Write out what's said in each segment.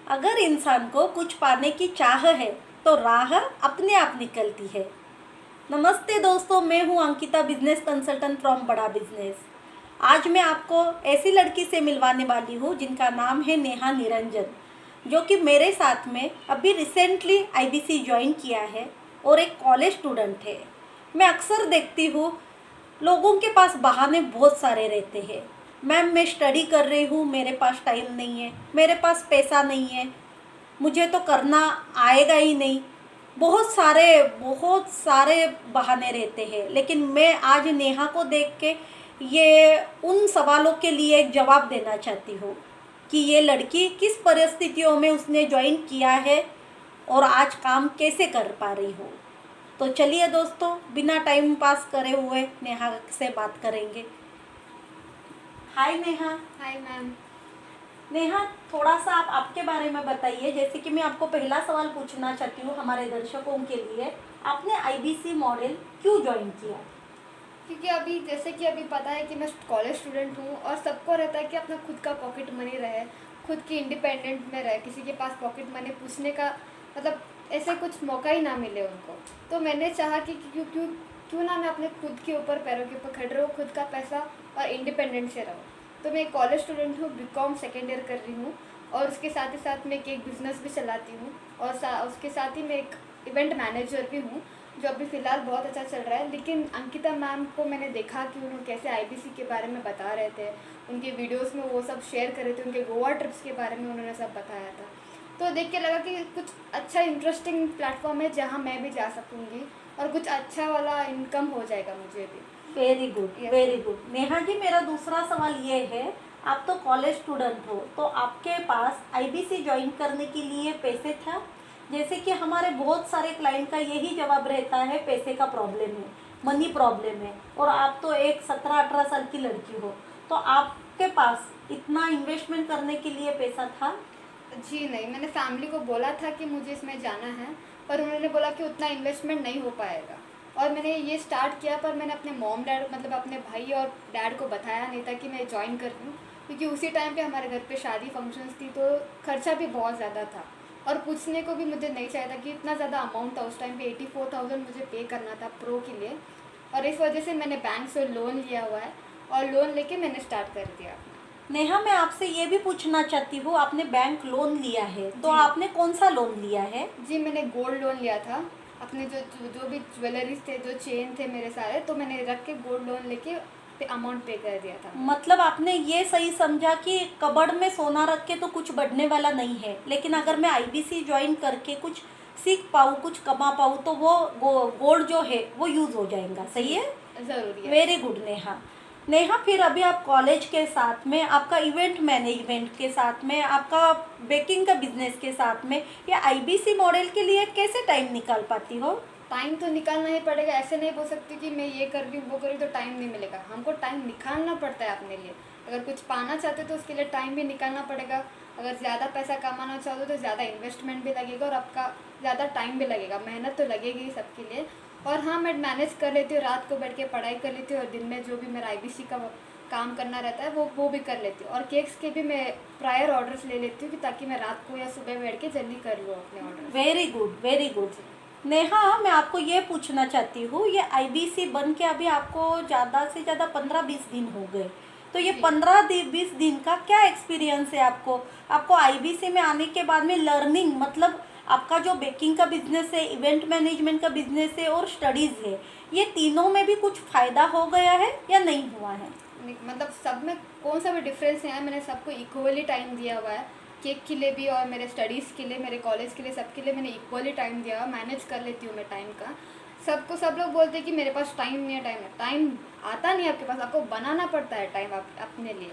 अगर इंसान को कुछ पाने की चाह है तो राह अपने आप निकलती है। नमस्ते दोस्तों, मैं हूं अंकिता, बिजनेस कंसल्टेंट फ्रॉम बड़ा बिजनेस। आज मैं आपको ऐसी लड़की से मिलवाने वाली हूं जिनका नाम है नेहा निरंजन, जो कि मेरे साथ में अभी रिसेंटली आईबीसी ज्वाइन किया है और एक कॉलेज स्टूडेंट है। मैं अक्सर देखती हूँ लोगों के पास बहाने बहुत सारे रहते हैं। मैम, मैं स्टडी कर रही हूँ, मेरे पास टाइम नहीं है, मेरे पास पैसा नहीं है, मुझे तो करना आएगा ही नहीं। बहुत सारे बहाने रहते हैं। लेकिन मैं आज नेहा को देख के ये उन सवालों के लिए एक जवाब देना चाहती हूँ कि ये लड़की किस परिस्थितियों में उसने ज्वाइन किया है और आज काम कैसे कर पा रही हो। तो चलिए दोस्तों, बिना टाइम पास करे हुए नेहा से बात करेंगे। Hi Neha. Hi ma'am. Neha, थोड़ा सा आप आपके बारे में बताइए। जैसे कि मैं आपको पहला सवाल पूछना चाहती हूँ हमारे दर्शकों के लिए, आपने आईबीसी मॉडल क्यों ज्वाइन किया? क्योंकि अभी पता है कि मैं कॉलेज स्टूडेंट हूँ और सबको रहता है कि अपना खुद का पॉकेट मनी रहे, खुद की इंडिपेंडेंट में रहे, किसी के पास पॉकेट मनी पूछने का मतलब ऐसे कुछ मौका ही ना मिले उनको। तो मैंने चाहा कि क्यों क्यों क्यों ना मैं अपने खुद के ऊपर पैरों के ऊपर खड़े रहूँ, खुद का पैसा और इंडिपेंडेंट से रहूँ। तो मैं एक कॉलेज स्टूडेंट हूँ, बीकॉम सेकेंड ईयर कर रही हूँ और उसके साथ ही साथ मैं एक बिज़नेस भी चलाती हूँ और उसके साथ ही मैं एक इवेंट मैनेजर भी हूँ, जो अभी फ़िलहाल बहुत अच्छा चल रहा है। लेकिन अंकिता मैम को मैंने देखा कि उन्होंने कैसे आईबीसी के बारे में बता रहे थे, उनके वीडियोस में वो सब शेयर कर रहे थे, उनके गोवा ट्रिप्स के बारे में उन्होंने सब बताया था। तो देख के लगा कि कुछ अच्छा इंटरेस्टिंग प्लेटफॉर्म है जहाँ मैं भी जा सकूँगी और कुछ अच्छा वाला इनकम हो जाएगा मुझे भी। Very good, very good. Neha ji, मेरा दूसरा सवाल ये है, आप तो कॉलेज स्टूडेंट हो, तो आपके पास आईबीसी ज्वाइन करने के लिए पैसे था? जैसे कि हमारे बहुत सारे क्लाइंट का यही जवाब रहता है, पैसे का प्रॉब्लम है, मनी प्रॉब्लम है। और आप तो एक 17-18 साल की लड़की हो, तो आपके पास इतना इन्वेस्टमेंट करने के लिए पैसा था? जी नहीं, मैंने फैमिली को बोला था कि मुझे इसमें जाना है, पर उन्होंने बोला कि उतना इन्वेस्टमेंट नहीं हो पाएगा। और मैंने ये स्टार्ट किया, पर मैंने अपने मॉम डैड मतलब अपने भाई और डैड को बताया नहीं था कि मैं ज्वाइन कर रही हूँ, क्योंकि उसी टाइम पे हमारे घर पे शादी फंक्शंस थी, तो खर्चा भी बहुत ज़्यादा था और पूछने को भी मुझे नहीं चाहिए था कि इतना ज़्यादा अमाउंट था। उस टाइम पे 84,000 मुझे पे करना था प्रो के लिए, और इस वजह से मैंने बैंक से लोन लिया हुआ है और लोन लेके मैंने स्टार्ट कर दिया अपना। नेहा, मैं आपसे ये भी पूछना चाहती हूँ, आपने बैंक लोन लिया है, तो जी। आपने कौन सा लोन लिया है? जी, मैंने गोल्ड लोन लिया था। अपने जो भी ज्वेलरीज थे, जो चेन थे मेरे सारे, तो मैंने रख के गोल्ड लोन लेके अमाउंट पे कर दिया था। मतलब आपने ये सही समझा कि कबड़ में सोना रख के तो कुछ बढ़ने वाला नहीं है, लेकिन अगर मैं आईबीसी ज्वाइन करके कुछ सीख पाऊँ, कुछ कमा पाऊँ, तो वो गोल्ड जो है वो यूज़ हो जाएगा। सही है? ज़रूरी है। Very good Neha. नेहा, फिर अभी आप कॉलेज के साथ में, आपका इवेंट मैनेजमेंट के साथ में, आपका बेकिंग का बिजनेस के साथ में, या आईबीसी मॉडल के लिए कैसे टाइम निकाल पाती हो? टाइम तो निकालना ही पड़ेगा, ऐसे नहीं बोल सकती कि मैं ये कर रही हूँ वो कर रही हूँ तो टाइम नहीं मिलेगा। हमको टाइम निकालना पड़ता है अपने लिए। अगर कुछ पाना चाहते हो तो उसके लिए टाइम भी निकालना पड़ेगा। अगर ज़्यादा पैसा कमाना चाहते हो तो ज़्यादा इन्वेस्टमेंट भी लगेगा और आपका ज़्यादा टाइम भी लगेगा, मेहनत तो लगेगी ही सबके लिए। और हाँ, मैं मैनेज कर लेती हूँ, रात को बैठ के पढ़ाई कर लेती हूँ और दिन में जो भी मेरा आईबीसी का काम करना रहता है वो भी कर लेती हूँ। और केक्स के भी मैं प्रायर ऑर्डर्स ले लेती हूँ कि ताकि मैं रात को या सुबह बैठ के जल्दी कर लूँ अपने order. Very good, very good. Neha, मैं आपको ये पूछना चाहती हूँ, ये आईबीसी बन के अभी आपको ज़्यादा से ज़्यादा 15-20 दिन हो गए, तो ये 15-20 दिन का क्या एक्सपीरियंस है आपको आईबीसी में आने के बाद में लर्निंग, मतलब आपका जो बेकिंग का बिजनेस है, इवेंट मैनेजमेंट का बिजनेस है और स्टडीज़ है, ये तीनों में भी कुछ फ़ायदा हो गया है या नहीं हुआ है? मतलब सब में कौन सा भी डिफरेंस है, मैंने सबको इक्वली टाइम दिया हुआ है। केक के लिए भी और मेरे स्टडीज़ के लिए, मेरे कॉलेज के लिए, सबके लिए मैंने इक्वली टाइम दिया हुआ। मैनेज कर लेती हूँ मैं टाइम का। सब लोग बोलते हैं कि मेरे पास टाइम नहीं है, टाइम आता नहीं है आपके पास, आपको बनाना पड़ता है टाइम अपने लिए।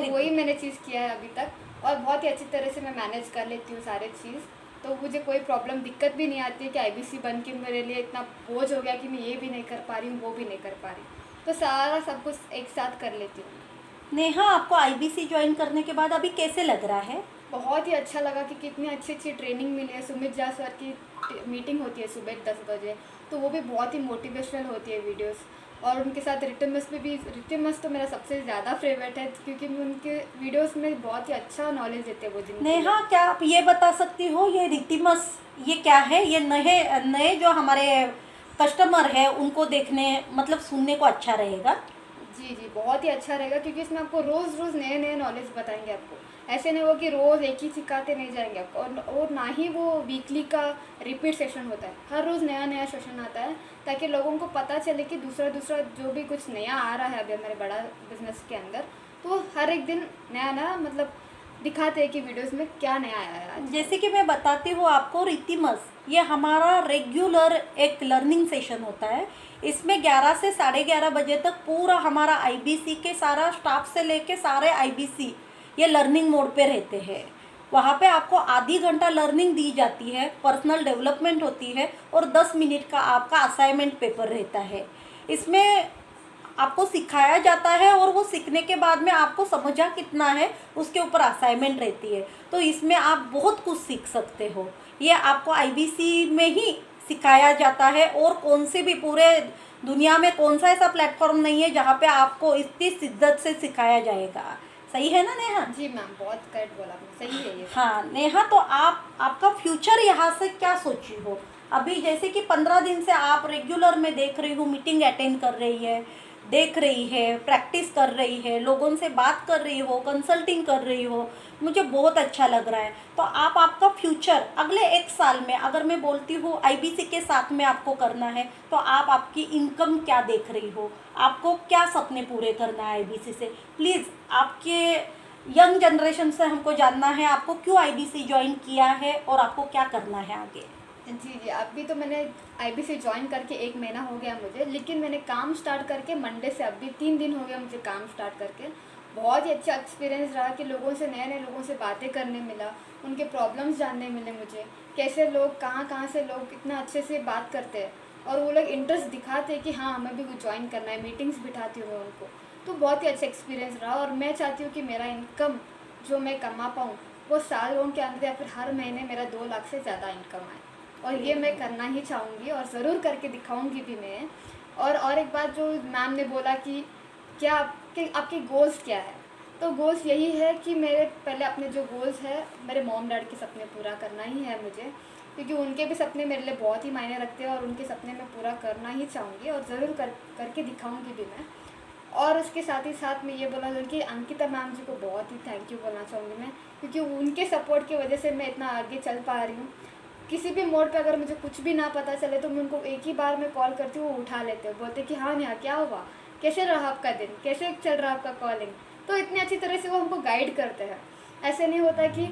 तो वही मैंने चीज़ किया है अभी तक और बहुत ही अच्छी तरह से मैं मैनेज कर लेती हूँ सारे चीज़। तो मुझे कोई प्रॉब्लम दिक्कत भी नहीं आती है कि आईबीसी बन के मेरे लिए इतना बोझ हो गया कि मैं ये भी नहीं कर पा रही हूँ, वो भी नहीं कर पा रही। तो सारा सब कुछ एक साथ कर लेती हूँ। नेहा, आपको आईबीसी ज्वाइन करने के बाद अभी कैसे लग रहा है? बहुत ही अच्छा लगा कि कितनी अच्छी अच्छी ट्रेनिंग मिली है। सुमित झा सर की मीटिंग होती है सुबह 10 बजे, तो वो भी बहुत ही मोटिवेशनल होती है वीडियोस। और उनके साथ रिटिमस में भी, रिटिमस तो मेरा सबसे ज़्यादा फेवरेट है क्योंकि मैं उनके वीडियोस में बहुत ही अच्छा नॉलेज देते हैं वो जिनके नेहा, क्या आप ये बता सकती हो ये रितिमस ये क्या है? ये नए नए जो हमारे कस्टमर है उनको देखने मतलब सुनने को अच्छा रहेगा। जी जी, बहुत ही अच्छा रहेगा क्योंकि इसमें आपको रोज़ रोज़ नए नए नॉलेज बताएंगे आपको। ऐसे नहीं हो कि रोज़ एक ही सिखाते नहीं जाएंगे आपको, और ना ही वो वीकली का रिपीट सेशन होता है, हर रोज़ नया नया सेशन आता है ताकि लोगों को पता चले कि दूसरा दूसरा जो भी कुछ नया आ रहा है अभी हमारे बड़ा बिजनेस के अंदर, तो हर एक दिन नया नया मतलब दिखाते हैं कि वीडियोस में क्या नया आया है आज। जैसे कि मैं बताती हूँ आपको, रितिमस ये हमारा रेगुलर एक लर्निंग सेशन होता है। इसमें 11 से 11:30 बजे तक पूरा हमारा आईबीसी के सारा स्टाफ से लेके सारे आईबीसी ये लर्निंग मोड पे रहते हैं। वहाँ पे आपको आधी घंटा लर्निंग दी जाती है, पर्सनल डेवलपमेंट होती है और 10 मिनट का आपका असाइनमेंट पेपर रहता है। इसमें आपको सिखाया जाता है और वो सीखने के बाद में आपको समझा कितना है उसके ऊपर असाइनमेंट रहती है। तो इसमें आप बहुत कुछ सीख सकते हो। ये आपको आईबीसी में ही सिखाया जाता है और कौन से भी पूरे दुनिया में कौन सा ऐसा प्लेटफॉर्म नहीं है जहाँ पे आपको इतनी शिद्दत से सिखाया जाएगा। सही है ना नेहा? जी मैम, बहुत करेक्ट बोला आपने, सही है ये। हाँ नेहा, तो आपका फ्यूचर यहाँ से क्या सोची हो? अभी जैसे कि 15 दिन से आप रेगुलर में देख रही हो, मीटिंग अटेंड कर रही है, देख रही है, प्रैक्टिस कर रही है, लोगों से बात कर रही हो, कंसल्टिंग कर रही हो, मुझे बहुत अच्छा लग रहा है। तो आपका फ्यूचर अगले 1 साल में अगर मैं बोलती हूँ आईबीसी के साथ में आपको करना है तो आप आपकी इनकम क्या देख रही हो? आपको क्या सपने पूरे करना है आईबीसी से? प्लीज़ आपके यंग जनरेशन से हमको जानना है, आपको क्यों आईबीसी ज्वाइन किया है और आपको क्या करना है आगे? जी जी, अभी तो मैंने आईबीसी ज्वाइन करके 1 महीना हो गया मुझे, लेकिन मैंने काम स्टार्ट करके मंडे से अभी 3 दिन हो गया मुझे काम स्टार्ट करके। बहुत ही अच्छा एक्सपीरियंस रहा कि लोगों से, नए नए लोगों से बातें करने मिला, उनके प्रॉब्लम्स जानने मिले मुझे, कैसे लोग कहाँ से लोग कितना अच्छे से बात करते हैं और वो लोग इंटरेस्ट दिखाते हैं कि हाँ हमें भी कुछ ज्वाइन करना है, मीटिंग्स बिठाती हूँ मैं उनको। तो बहुत ही अच्छा एक्सपीरियंस रहा और मैं चाहती हूँ कि मेरा इनकम जो मैं कमा पाऊँ वो सालों के अंदर या फिर हर महीने मेरा 2 लाख से ज़्यादा इनकम आए, और ये मैं करना ही चाहूँगी और ज़रूर करके दिखाऊँगी भी मैं। और एक बात जो मैम ने बोला कि क्या आपके गोल्स क्या है, तो गोल्स यही है कि मेरे पहले अपने जो गोल्स है, मेरे मॉम डैड के सपने पूरा करना ही है मुझे, क्योंकि उनके भी सपने मेरे लिए बहुत ही मायने रखते हैं और उनके सपने मैं पूरा करना ही चाहूँगी और ज़रूर करके दिखाऊँगी भी मैं। और उसके साथ ही साथ मैं ये बोलना चाहूँगी कि अंकिता मैम जी को बहुत ही थैंक यू बोलना चाहूँगी मैं, क्योंकि उनके सपोर्ट की वजह से मैं इतना आगे चल पा रही हूँ। किसी भी मोड पे अगर मुझे कुछ भी ना पता चले तो मैं उनको एक ही बार में कॉल करती हूँ, वो उठा लेते हो, बोलते कि हाँ नेहा क्या हुआ, कैसे रहा आपका दिन, कैसे चल रहा आपका कॉलिंग। तो इतनी अच्छी तरह से वो हमको गाइड करते हैं। ऐसे नहीं होता कि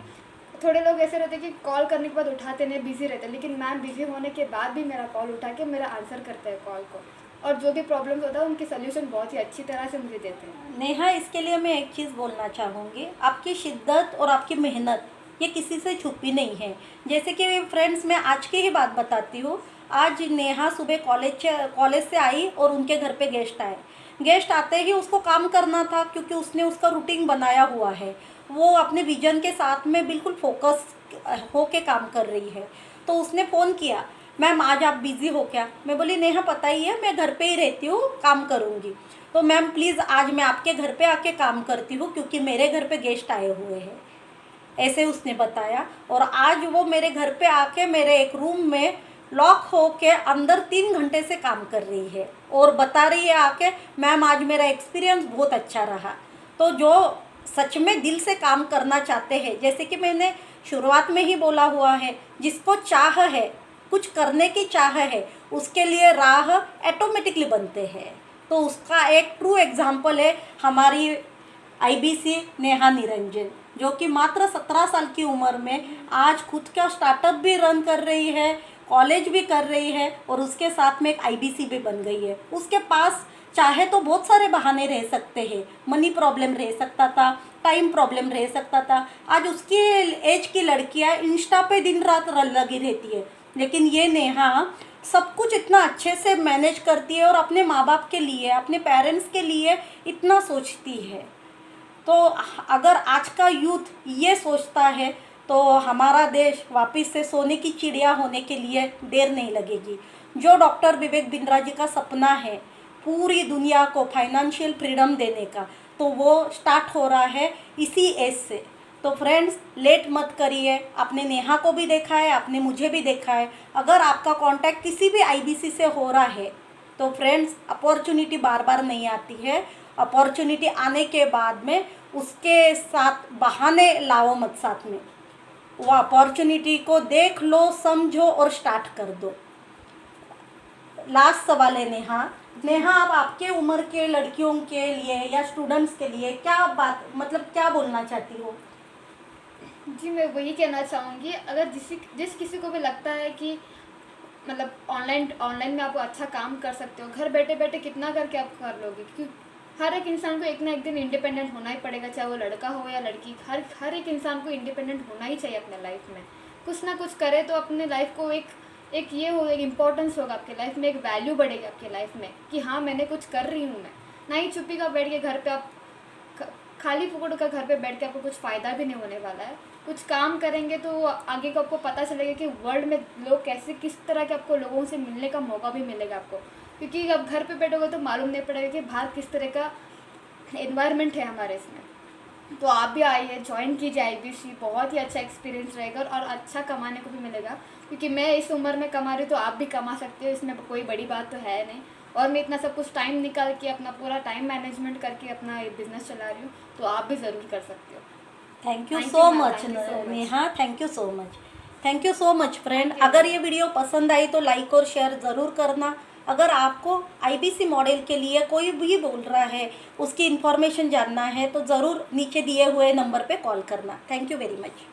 थोड़े लोग ऐसे रहते कि कॉल करने के बाद उठाते नहीं, बिज़ी रहते, लेकिन मैम बिज़ी होने के बाद भी मेरा कॉल उठा के मेरा आंसर करते हैं कॉल को, और जो भी प्रॉब्लम्स होता है उनके सोल्यूशन बहुत ही अच्छी तरह से मुझे देते हैं। नेहा, इसके लिए मैं एक चीज़ बोलना चाहूँगी, आपकी शिद्दत और आपकी मेहनत ये किसी से छुपी नहीं है। जैसे कि फ्रेंड्स, मैं आज की ही बात बताती हूँ। आज नेहा सुबह कॉलेज से आई और उनके घर पे गेस्ट आए। गेस्ट आते ही उसको काम करना था क्योंकि उसने उसका रूटीन बनाया हुआ है। वो अपने विजन के साथ में बिल्कुल फोकस हो के काम कर रही है। तो उसने फ़ोन किया, मैम आज आप बिज़ी हो क्या? मैं बोली नेहा पता ही है, मैं घर पे ही रहती हूँ, काम करूँगी। तो मैम प्लीज़ आज मैं आपके घर पे आके काम करती हूँ क्योंकि मेरे घर पे गेस्ट आए हुए हैं, ऐसे उसने बताया। और आज वो मेरे घर पे आके मेरे एक रूम में लॉक हो के अंदर 3 घंटे से काम कर रही है और बता रही है आके, मैम आज मेरा एक्सपीरियंस बहुत अच्छा रहा। तो जो सच में दिल से काम करना चाहते हैं, जैसे कि मैंने शुरुआत में ही बोला हुआ है, जिसको चाह है, कुछ करने की चाह है, उसके लिए राह ऑटोमेटिकली बनते हैं। तो उसका एक ट्रू एग्जाम्पल है हमारी आईबीसी नेहा निरंजन, जो कि मात्र 17 साल की उम्र में आज खुद का स्टार्टअप भी रन कर रही है, कॉलेज भी कर रही है और उसके साथ में एक आईबीसी भी बन गई है। उसके पास चाहे तो बहुत सारे बहाने रह सकते हैं, मनी प्रॉब्लम रह सकता था, टाइम प्रॉब्लम रह सकता था। आज उसकी एज की लड़कियां इंस्टा पे दिन रात लगी रहती है, लेकिन ये नेहा सब कुछ इतना अच्छे से मैनेज करती है और अपने माँ बाप के लिए, अपने पेरेंट्स के लिए इतना सोचती है। तो अगर आज का यूथ ये सोचता है तो हमारा देश वापस से सोने की चिड़िया होने के लिए देर नहीं लगेगी। जो डॉक्टर विवेक बिंद्रा जी का सपना है पूरी दुनिया को फाइनेंशियल फ्रीडम देने का, तो वो स्टार्ट हो रहा है इसी एज से। तो फ्रेंड्स लेट मत करिए, आपने नेहा को भी देखा है, आपने मुझे भी देखा है। अगर आपका कांटेक्ट किसी भी आईबीसी से हो रहा है तो फ्रेंड्स अपॉर्चुनिटी बार बार नहीं आती है। अपॉर्चुनिटी आने के बाद में उसके साथ बहाने लाओ मत साथ में, वो अपॉर्चुनिटी को देख लो, समझो और स्टार्ट कर दो। लास्ट सवाल है नेहा। नेहा, आप आपके उम्र के लड़कियों के लिए या स्टूडेंट्स के लिए क्या बात, मतलब क्या बोलना चाहती हो? जी मैं वही कहना चाहूँगी, अगर जिस किसी को भी लगता है कि मतलब ऑनलाइन में आप अच्छा काम कर सकते हो, घर बैठे बैठे कितना करके आप कर लोगे, क्योंकि हर एक इंसान को एक ना एक दिन इंडिपेंडेंट होना ही पड़ेगा, चाहे वो लड़का हो या लड़की। हर एक इंसान को इंडिपेंडेंट होना ही चाहिए अपने लाइफ में। कुछ ना कुछ करे तो अपने लाइफ को एक ये होगा, एक इम्पोर्टेंस होगा आपके लाइफ में, एक वैल्यू बढ़ेगी आपके लाइफ में कि हाँ मैंने कुछ कर रही हूँ मैं। ना ही चुप्पी का बैठ के घर पे आप खाली फुकड़ का घर पे बैठ के आपको कुछ फ़ायदा भी नहीं होने वाला है। कुछ काम करेंगे तो आगे को आपको पता चलेगा कि वर्ल्ड में लोग कैसे, किस तरह के आपको लोगों से मिलने का मौका भी मिलेगा आपको, क्योंकि अब घर पे बैठोगे तो मालूम नहीं पड़ेगा कि बाहर किस तरह का एनवायरनमेंट है हमारे इसमें। तो आप भी आइए, ज्वाइन कीजिए आईबीसी, बहुत ही अच्छा एक्सपीरियंस रहेगा और अच्छा कमाने को भी मिलेगा, क्योंकि मैं इस उम्र में कमा रही हूँ तो आप भी कमा सकते हो, इसमें कोई बड़ी बात तो है नहीं। और मैं इतना सब कुछ टाइम निकाल के अपना पूरा टाइम मैनेजमेंट करके अपना बिजनेस चला रही हूँ, तो आप भी ज़रूर कर सकते हो। Thank you so much Neha, thank you so much, thank you so much friend. अगर ये वीडियो पसंद आई तो लाइक और शेयर ज़रूर करना। अगर आपको आईबीसी मॉडल के लिए कोई भी बोल रहा है, उसकी इन्फॉर्मेशन जानना है तो ज़रूर नीचे दिए हुए नंबर पे कॉल करना। Thank you very much.